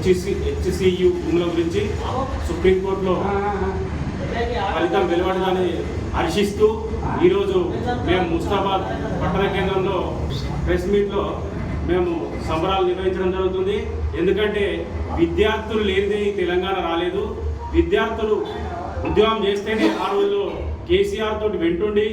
HCU భూముల గురించి సుప్రీంకోర్టులో ఫలితం వెలువడదని హర్షిస్తూ ఈరోజు మేము ముస్తాబాద్ పట్టణ కేంద్రంలో ప్రెస్ మీట్లో మేము సంబరాలు నిర్వహించడం జరుగుతుంది. ఎందుకంటే విద్యార్థులు లేనిదే తెలంగాణ రాలేదు. విద్యార్థులు ఉద్యోగం చేస్తేనే ఆ రోజుల్లో కేసీఆర్ తోటి వెంటుండి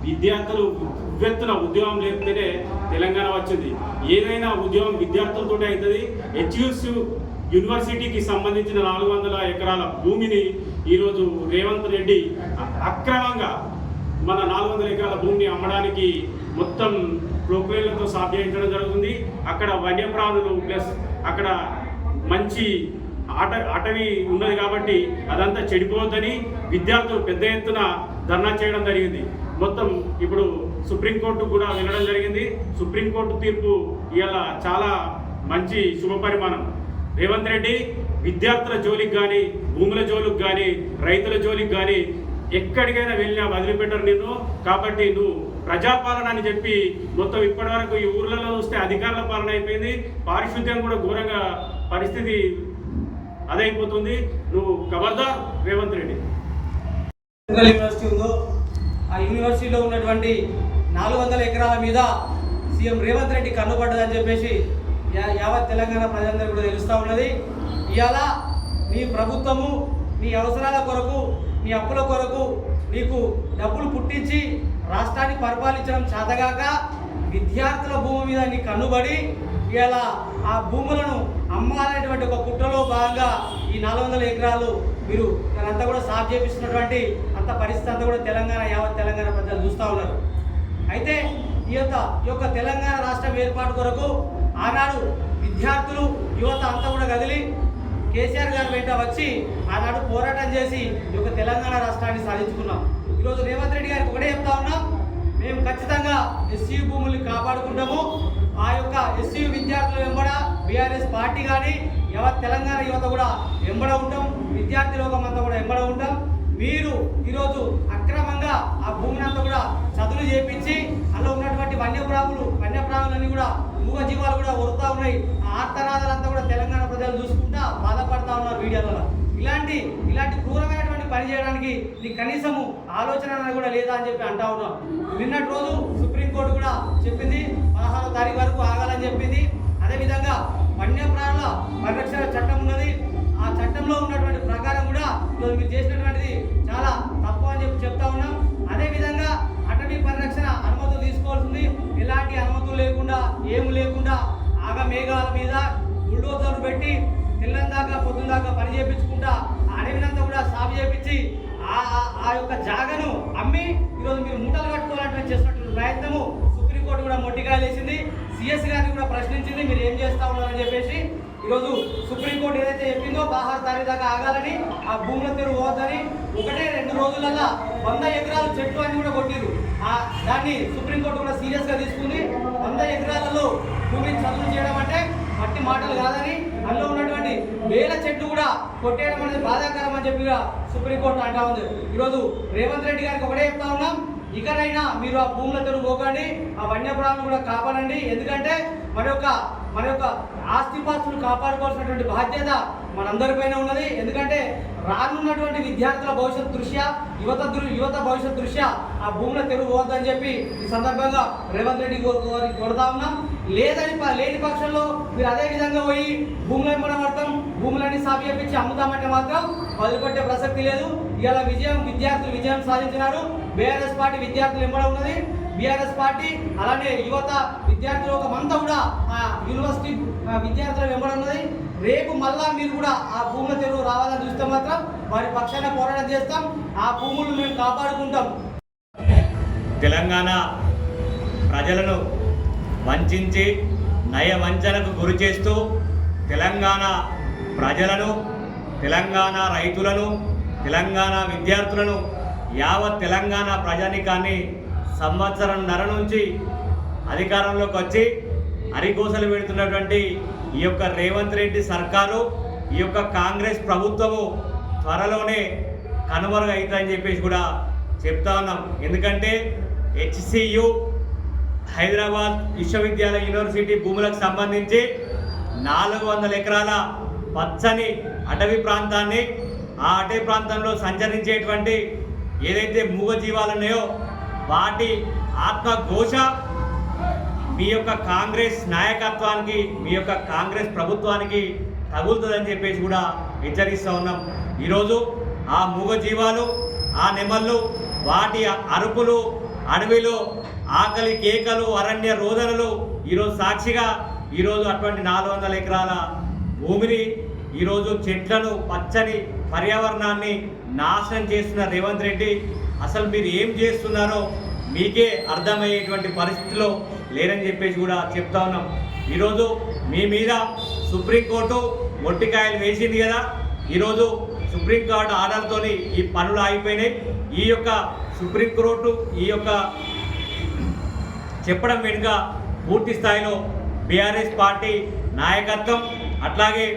విద్యార్థులు ఉవ్వెత్తున ఉద్యోగం లేస్తేనే తెలంగాణ వచ్చింది. ఏదైనా ఉద్యోగం విద్యార్థులతోటి అవుతుంది. హెచ్సియు యూనివర్సిటీకి సంబంధించిన 400 ఎకరాల భూమిని ఈరోజు రేవంత్ రెడ్డి అక్రమంగా మన 400 ఎకరాల భూమిని అమ్మడానికి మొత్తం ప్రోక్లైన్లతో సాధ్యించడం జరుగుతుంది. అక్కడ వన్యప్రాణులు ప్లస్ అక్కడ మంచి అటవీ ఉన్నది కాబట్టి అదంతా చెడిపోవద్దని విద్యార్థులు పెద్ద ఎత్తున ధర్నా చేయడం జరిగింది. మొత్తం ఇప్పుడు సుప్రీంకోర్టు కూడా వెళ్ళడం జరిగింది. సుప్రీంకోర్టు తీర్పు ఇవాళ చాలా మంచి శుభపరిమాణం. రేవంత్ రెడ్డి విద్యార్థుల జోలికి కానీ, భూముల జోలికి కానీ, రైతుల జోలికి కానీ ఎక్కడికైనా వెళ్ళినా వదిలిపెట్టరు నిన్ను. కాబట్టి నువ్వు ప్రజాపాలన అని చెప్పి మొత్తం ఇప్పటి వరకు ఈ ఊర్లలో చూస్తే అధికారుల పాలన అయిపోయింది. పారిశుద్ధ్యం కూడా ఘోరంగా పరిస్థితి అదైపోతుంది. నువ్వు ఖబర్దార్ రేవంత్ రెడ్డి. యూనివర్సిటీ ఉందో ఆ యూనివర్సిటీలో ఉన్నటువంటి 400 ఎకరాల మీద సీఎం రేవంత్ రెడ్డి కన్నుపడ్డదని చెప్పేసి యావత్ తెలంగాణ ప్రజలందరూ కూడా తెలుస్తూ ఉన్నది. ఇవాళ నీ ప్రభుత్వము నీ అవసరాల కొరకు, నీ అప్పుల కొరకు నీకు డబ్బులు పుట్టించి రాష్ట్రాన్ని పరిపాలించడం చేతగాక విద్యార్థుల భూమి మీద నీ కన్నుబడి ఇవాళ ఆ భూములను అమ్మాలనేటువంటి ఒక కుట్రలో భాగంగా ఈ 400 ఎకరాలు మీరు దానంతా కూడా సాఫ్ చేపిస్తున్నటువంటి అంత పరిస్థితి అంతా కూడా యావత్ తెలంగాణ ప్రజలు చూస్తూ ఉన్నారు. అయితే ఈ యొక్క తెలంగాణ రాష్ట్రం ఏర్పాటు కొరకు ఆనాడు విద్యార్థులు యువత అంతా కూడా కదిలి కేసీఆర్ గారి వెంట వచ్చి ఆనాడు పోరాటం చేసి ఈ యొక్క తెలంగాణ రాష్ట్రాన్ని సాధించుకున్నాం. ఈరోజు రేవంత్ రెడ్డి గారికి ఒకటే చెప్తా ఉన్నాం, మేము ఖచ్చితంగా ఎస్సీ భూముల్ని కాపాడుకుంటాము. ఆ యొక్క ఎస్సీ విద్యార్థులు వెంబడ బీఆర్ఎస్ పార్టీ కానీ యావత్ తెలంగాణ యువత కూడా వెంబడ ఉంటాం, విద్యార్థి లోకం అంతా కూడా వెంబడ ఉంటాం. మీరు ఈరోజు అక్రమంగా ఆ భూమిని అంతా కూడా చదువులు చేపించి అందులో ఉన్నటువంటి వన్యప్రాణులన్నీ కూడా మూగజీవాలు కూడా వరుతూ ఉన్నాయి. ఆ ఆర్తనాదాలంతా కూడా తెలంగాణ ప్రజలు చూసుకుంటా బాధపడతా ఉన్నారు వీడియోలలో. ఇలాంటి క్రూరమైనటువంటి పని చేయడానికి నీకు కనీసము ఆలోచన కూడా లేదా అని చెప్పి అంటా ఉన్నాం. నిన్నటి రోజు సుప్రీంకోర్టు కూడా చెప్పింది 16వ తారీఖు వరకు ఆగాలని చెప్పింది. అదేవిధంగా వన్యప్రాణుల పరిరక్షణ చట్టం ఉన్నది. ఆ చట్టంలో ఉన్నటువంటి ప్రకారం కూడా ఈరోజు మీరు చేసినటువంటిది చాలా తప్పు అని చెప్పి చెప్తా ఉన్నాం. అదేవిధంగా అటవీ పరిరక్షణ అనుమతులు తీసుకోవాల్సింది. ఎలాంటి అనుమతులు లేకుండా ఏమి లేకుండా ఆగమేఘాల మీద బుల్డోజర్లు పెట్టి తెల్లని దాకా పొద్దున్న దాకా పని చేయించుకుంటా ఆ అడవినంతా కూడా సాగు చేయించి ఆ యొక్క జాగను అమ్మి ఈరోజు మీరు మూటలు కట్టుకోవాలంటే చేసినటువంటి ప్రయత్నము సుప్రీంకోర్టు కూడా మొట్టికాయలు వేసింది. సిఎస్ గారిని కూడా ప్రశ్నించింది, మీరు ఏం చేస్తా ఉన్నారని చెప్పేసి. ఈరోజు సుప్రీంకోర్టు ఏదైతే చెప్పిందో 16వ తారీఖు దాకా ఆగాలని, ఆ భూముల తెరువు పోవద్దని 1-2 రోజులల్లో 100 ఎకరాలు చెట్లు అని కూడా కొట్టిరు. దాన్ని సుప్రీంకోర్టు కూడా సీరియస్గా తీసుకుంది. 100 ఎకరాలలో భూమిని చదువు చేయడం అంటే మట్టి మాటలు కాదని, అందులో ఉన్నటువంటి వేల చెట్లు కూడా కొట్టేయడం అనేది బాధాకరం అని చెప్పి సుప్రీంకోర్టు అంటా ఉంది. ఈరోజు రేవంత్ రెడ్డి గారికి ఒకటే చెప్తా ఉన్నాం, ఇకనైనా మీరు ఆ భూముల తెరువు పోకండి, ఆ వన్యప్రాణులు కూడా కాపాడండి. ఎందుకంటే మన యొక్క ఆస్తిపాస్తులు కాపాడుకోవాల్సినటువంటి బాధ్యత మనందరిపైన ఉన్నది. ఎందుకంటే రానున్నటువంటి విద్యార్థుల భవిష్యత్ దృష్ట్యా, యువత భవిష్యత్ దృష్ట్యా ఆ భూముల తెరువు పోవద్దని చెప్పి ఈ సందర్భంగా రేవంత్ రెడ్డి కోరుతా ఉన్నాం. లేని పక్షంలో మీరు అదే విధంగా పోయి భూములు వెంబడబడతాం, భూములన్నీ సాగు చేపించి అమ్ముతామంటే మాత్రం వదిలిపెట్టే ప్రసక్తి లేదు. ఇవాళ విద్యార్థులు విజయం సాధించినారు. బీఆర్ఎస్ పార్టీ విద్యార్థులు వెంబడ ఉన్నది. బీఆర్ఎస్ పార్టీ అలానే యువత విద్యార్థులు ఒకమంతా కూడా ఆ యూనివర్సిటీ విద్యార్థుల వెంబడి ఉన్నది. రేపు మళ్ళా మీరు కూడా ఆ భూముల తెరువు రావాలని చూస్తే మాత్రం వారి పక్షాన పోరాటం చేస్తాం. ఆ భూములు మేము కాపాడుకుంటాం. తెలంగాణ ప్రజలను వంచించి నయవంచనకు గురి చేస్తూ తెలంగాణ ప్రజలను, తెలంగాణ రైతులను, తెలంగాణ విద్యార్థులను, యావత్ తెలంగాణ ప్రజానికాన్ని సంవత్సరంన్నర నుంచి అధికారంలోకి వచ్చి అరిగోసలు పెడుతున్నటువంటి ఈ యొక్క రేవంత్ రెడ్డి సర్కారు, ఈ యొక్క కాంగ్రెస్ ప్రభుత్వము త్వరలోనే కనుమరుగు అవుతుందని చెప్పేసి కూడా చెప్తా ఉన్నాం. ఎందుకంటే హెచ్సియు హైదరాబాద్ విశ్వవిద్యాలయ యూనివర్సిటీ భూములకు సంబంధించి 400 ఎకరాల పచ్చని అటవీ ప్రాంతాన్ని, ఆ అటవీ ప్రాంతంలో సంచరించేటువంటి ఏదైతే మూగజీవాలు ఉన్నాయో వాటి ఆత్మఘోష మీ యొక్క కాంగ్రెస్ నాయకత్వానికి, మీ యొక్క కాంగ్రెస్ ప్రభుత్వానికి తగులుతుందని చెప్పేసి కూడా హెచ్చరిస్తూ ఉన్నాం. ఈరోజు ఆ మూగజీవాలు, ఆ నెమళ్ళు, వాటి అరుపులు, అడవిలో ఆకలి కేకలు, అరణ్య రోదనలు ఈరోజు సాక్షిగా ఈరోజు అటువంటి 400 ఎకరాల భూమిని, ఈరోజు చెట్లను, పచ్చని పర్యావరణాన్ని నాశనం చేస్తున్న రేవంత్ రెడ్డి అసలు మీరు ఏం చేస్తున్నారో మీకే అర్థమయ్యేటువంటి పరిస్థితిలో లేరని చెప్పేసి కూడా చెప్తా ఉన్నాం. ఈరోజు మీ మీద సుప్రీంకోర్టు మొట్టికాయలు వేసింది కదా, ఈరోజు సుప్రీంకోర్టు ఆర్డర్తో ఈ పనులు ఆగిపోయినాయి. ఈ యొక్క సుప్రీంకోర్టు ఈ యొక్క చెప్పడం వెనుక పూర్తి స్థాయిలో బీఆర్ఎస్ పార్టీ నాయకత్వం, అట్లాగే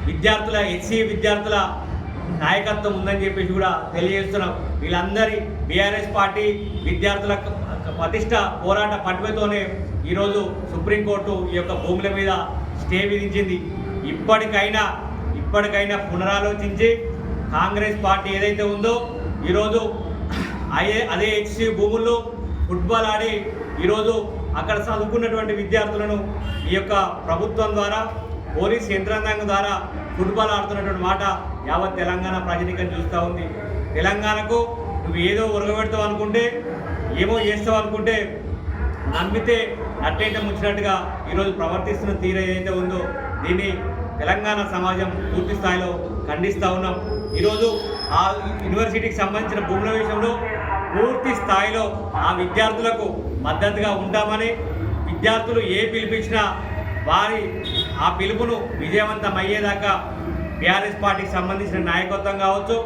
విద్యార్థుల ఎస్సీ విద్యార్థుల నాయకత్వం ఉందని చెప్పేసి కూడా తెలియజేస్తున్నాం. వీళ్ళందరి బీఆర్ఎస్ పార్టీ విద్యార్థుల పటిష్ట పోరాట పట్టుదలతోనే ఈరోజు సుప్రీంకోర్టు ఈ యొక్క భూముల మీద స్టే విధించింది. ఇప్పటికైనా పునరాలోచించి కాంగ్రెస్ పార్టీ ఏదైతే ఉందో ఈరోజు అదే ఎస్సీ భూముల్లో ఫుట్బాల్ ఆడి ఈరోజు అక్కడ చదువుకున్నటువంటి విద్యార్థులను ఈ యొక్క ప్రభుత్వం ద్వారా, పోలీస్ యంత్రాంగం ద్వారా ఫుట్బాల్ ఆడుతున్నటువంటి మాట యావత్ తెలంగాణ ప్రజానీకం చూస్తూ ఉంది. తెలంగాణకు నువ్వు ఏదో ఉరగబెడతావు అనుకుంటే, ఏమో చేస్తావు అనుకుంటే, నమ్మితే నట్టేట ముంచినట్టుగా ఈరోజు ప్రవర్తిస్తున్న తీరు ఏదైతే ఉందో దీన్ని తెలంగాణ సమాజం పూర్తి స్థాయిలో ఖండిస్తూ ఉన్నాం. ఈరోజు ఆ యూనివర్సిటీకి సంబంధించిన భూముల విషయంలో పూర్తి స్థాయిలో ఆ విద్యార్థులకు మద్దతుగా ఉంటామని, విద్యార్థులు ఏ పిలిపించినా వారి ఆ పిలుపును విజయవంతం అయ్యేదాకా బీఆర్ఎస్ పార్టీకి సంబంధించిన నాయకత్వం కావచ్చు,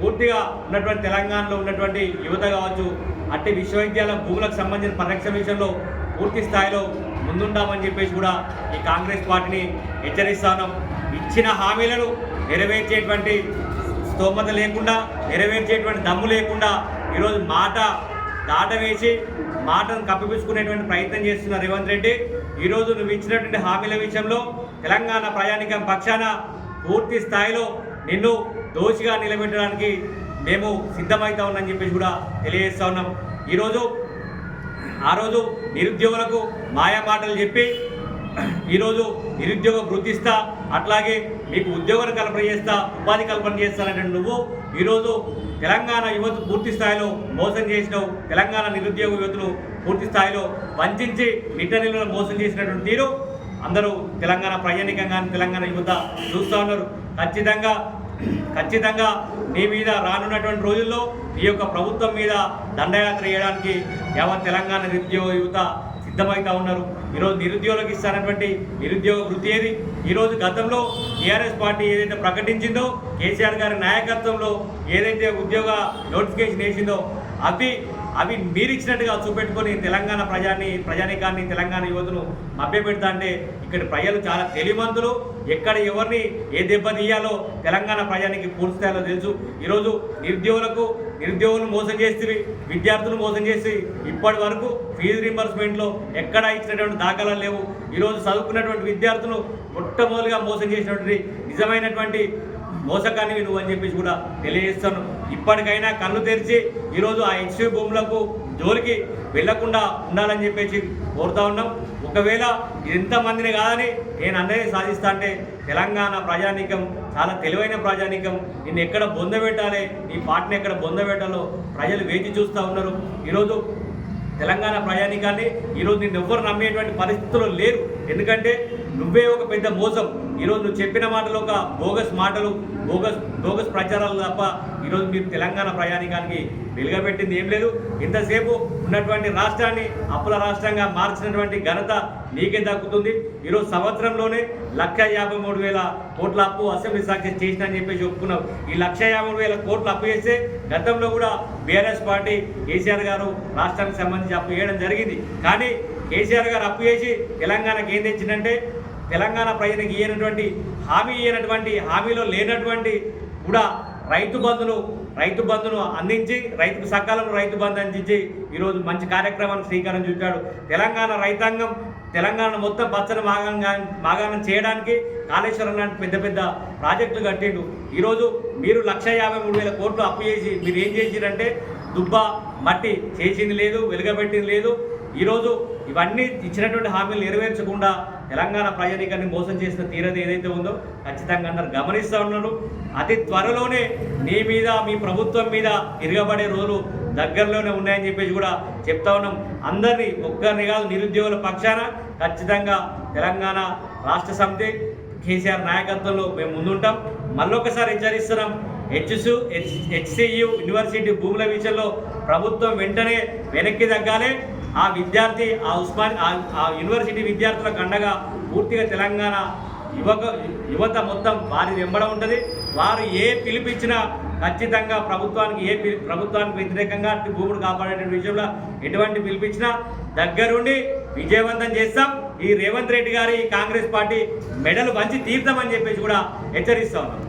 పూర్తిగా ఉన్నటువంటి తెలంగాణలో ఉన్నటువంటి యువత కావచ్చు, అట్టి విశ్వవిద్యాలయం భూములకు సంబంధించిన పరిరక్షణ విషయంలో పూర్తి స్థాయిలో ముందుంటామని చెప్పేసి కూడా ఈ కాంగ్రెస్ పార్టీని హెచ్చరిస్తాను. ఇచ్చిన హామీలను నెరవేర్చేటువంటి స్తోమత లేకుండా, నెరవేర్చేటువంటి దమ్ము లేకుండా ఈరోజు మాట దాట వేసి మాటను కప్పిపుచ్చుకునేటువంటి ప్రయత్నం చేస్తున్న రేవంత్ రెడ్డి ఈరోజు నువ్వు ఇచ్చినటువంటి హామీల విషయంలో తెలంగాణ ప్రజానీకం పక్షాన పూర్తి స్థాయిలో నిన్ను దోషిగా నిలబెట్టడానికి మేము సిద్ధమవుతా ఉన్నామని చెప్పేసి కూడా తెలియజేస్తా ఉన్నాం. ఆ రోజు నిరుద్యోగులకు మాయా మాటలు చెప్పి ఈరోజు నిరుద్యోగ వృత్తిస్తా, అట్లాగే మీకు ఉద్యోగాలు కల్పన చేస్తా, ఉపాధి కల్పన చేస్తానంటే నువ్వు ఈరోజు తెలంగాణ యువత పూర్తి స్థాయిలో మోసం చేసినావు. తెలంగాణ నిరుద్యోగ యువతను పూర్తి స్థాయిలో వంచి నిట్టనిలో మోసం చేసినటువంటి తీరు అందరూ తెలంగాణ ప్రయాణికంగా తెలంగాణ యువత చూస్తూ ఉన్నారు. ఖచ్చితంగా నీ మీద రానున్నటువంటి రోజుల్లో ఈ యొక్క ప్రభుత్వం మీద దండయాత్ర చేయడానికి యావత్ తెలంగాణ నిరుద్యోగ యువత సిద్ధమవుతా ఉన్నారు. ఈరోజు నిరుద్యోగులకు ఇస్తానటువంటి నిరుద్యోగ వృత్తి ఏది? ఈరోజు గతంలో టీఆర్ఎస్ పార్టీ ఏదైతే ప్రకటించిందో, కేసీఆర్ గారి నాయకత్వంలో ఏదైతే ఉద్యోగ నోటిఫికేషన్ వేసిందో అవి మీరిచ్చినట్టుగా చూపెట్టుకొని తెలంగాణ ప్రజానీకాన్ని తెలంగాణ యువతను మభ్యపెడతా అంటే ఇక్కడ ప్రజలు చాలా తెలివిమంతులు. ఎక్కడ ఎవరిని ఏ దెబ్బ తీయాలో తెలంగాణ ప్రజానికి పూర్తి స్థాయిలో తెలుసు. ఈరోజు నిరుద్యోగులను మోసం చేసి, విద్యార్థులు మోసం చేసి ఇప్పటి వరకు ఫీజు రింబర్స్మెంట్లో ఎక్కడ ఇచ్చినటువంటి దాఖలాలు లేవు. ఈరోజు చదువుకున్నటువంటి విద్యార్థులు మొట్టమొదటిగా మోసం చేసినటువంటి నిజమైనటువంటి మోసకాన్ని నువ్వు అని చెప్పేసి కూడా తెలియజేస్తాను. ఇప్పటికైనా కళ్ళు తెరిచి ఈరోజు ఆ ఎస్సీ భూములకు జోలికి వెళ్లకుండా ఉండాలని చెప్పేసి కోరుతా ఉన్నాం. ఒకవేళ ఎంతమందిని కాదని నేను అందరినీ సాధిస్తా అంటే తెలంగాణ ప్రజానీకం చాలా తెలివైన ప్రజానీకం. నిన్ను ఎక్కడ బొందబెట్టాలి, నీ పార్టీని ఎక్కడ బొందబెట్టాలో ప్రజలు వేచి చూస్తూ ఉన్నారు. ఈరోజు తెలంగాణ ప్రజానీకాన్ని ఈరోజు నిన్ను ఎవ్వరు నమ్మేటువంటి పరిస్థితుల్లో లేరు. ఎందుకంటే నువ్వే ఒక పెద్ద మోసం. ఈరోజు నువ్వు చెప్పిన మాటలు ఒక బోగస్ మాటలు, బోగస్ ప్రచారాలు తప్ప ఈరోజు మీరు తెలంగాణ ప్రయాణికానికి వెలుగబెట్టింది ఏం లేదు. ఇంతసేపు ఉన్నటువంటి రాష్ట్రాన్ని అప్పుల రాష్ట్రంగా మార్చినటువంటి ఘనత నీకే దక్కుతుంది. ఈరోజు సంవత్సరంలోనే 1,53,000 కోట్ల అప్పు అసెంబ్లీ సాక్షి చేసినని చెప్పేసి ఒప్పుకున్నావు. ఈ 1,53,000 కోట్లు అప్పు చేస్తే గతంలో కూడా బీఆర్ఎస్ పార్టీ కేసీఆర్ గారు రాష్ట్రానికి సంబంధించి అప్పు చేయడం జరిగింది. కానీ కేసీఆర్ గారు అప్పు చేసి తెలంగాణకి ఏం తెచ్చిందంటే తెలంగాణ ప్రజలకు ఇయ్యనటువంటి హామీలో లేనటువంటి కూడా రైతు బంధును అందించి, రైతుకు సకాలంలో రైతు బంధు అందించి ఈరోజు మంచి కార్యక్రమానికి శ్రీకారం చుట్టాడు. తెలంగాణ రైతాంగం తెలంగాణ మొత్తం పచ్చని మాగాణం చేయడానికి కాళేశ్వరం లాంటి పెద్ద పెద్ద ప్రాజెక్టులు కట్టిండు. ఈరోజు మీరు 1,53,000 కోట్లు అప్పు చేసి మీరు ఏం చేసిరంటే దుబ్బ మట్టి చేసింది లేదు, వెలుగబెట్టింది లేదు. ఈరోజు ఇవన్నీ ఇచ్చినటువంటి హామీలు నెరవేర్చకుండా తెలంగాణ ప్రజానీకాన్ని మోసం చేసిన తీరది ఏదైతే ఉందో ఖచ్చితంగా అందరు గమనిస్తూ ఉన్నారు. అతి త్వరలోనే నీ మీద మీ ప్రభుత్వం మీద తిరగబడే రోజులు దగ్గరలోనే ఉన్నాయని చెప్పేసి కూడా చెప్తా ఉన్నాం. అందరినీ ఒక్కరిని కాదు నిరుద్యోగుల పక్షాన ఖచ్చితంగా తెలంగాణ రాష్ట్ర సమితి కేసీఆర్ నాయకత్వంలో మేము ముందుంటాం. మళ్ళొకసారి హెచ్చరిస్తున్నాం, హెచ్సియు యూనివర్సిటీ భూముల విషయంలో ప్రభుత్వం వెంటనే వెనక్కి తగ్గాలి. ఆ విద్యార్థి ఆ యూనివర్సిటీ విద్యార్థులకు అండగా పూర్తిగా తెలంగాణ యువత మొత్తం వారి వెంబడ ఉంటుంది. వారు ఏ పిలిపించినా ఖచ్చితంగా ప్రభుత్వానికి వ్యతిరేకంగా భూములు కాపాడే విషయంలో ఎటువంటి పిలిపించినా దగ్గరుండి విజయవంతం చేస్తాం. ఈ రేవంత్ రెడ్డి గారి కాంగ్రెస్ పార్టీ మెడలు పంచి తీర్థమని చెప్పేసి కూడా హెచ్చరిస్తా ఉన్నాం.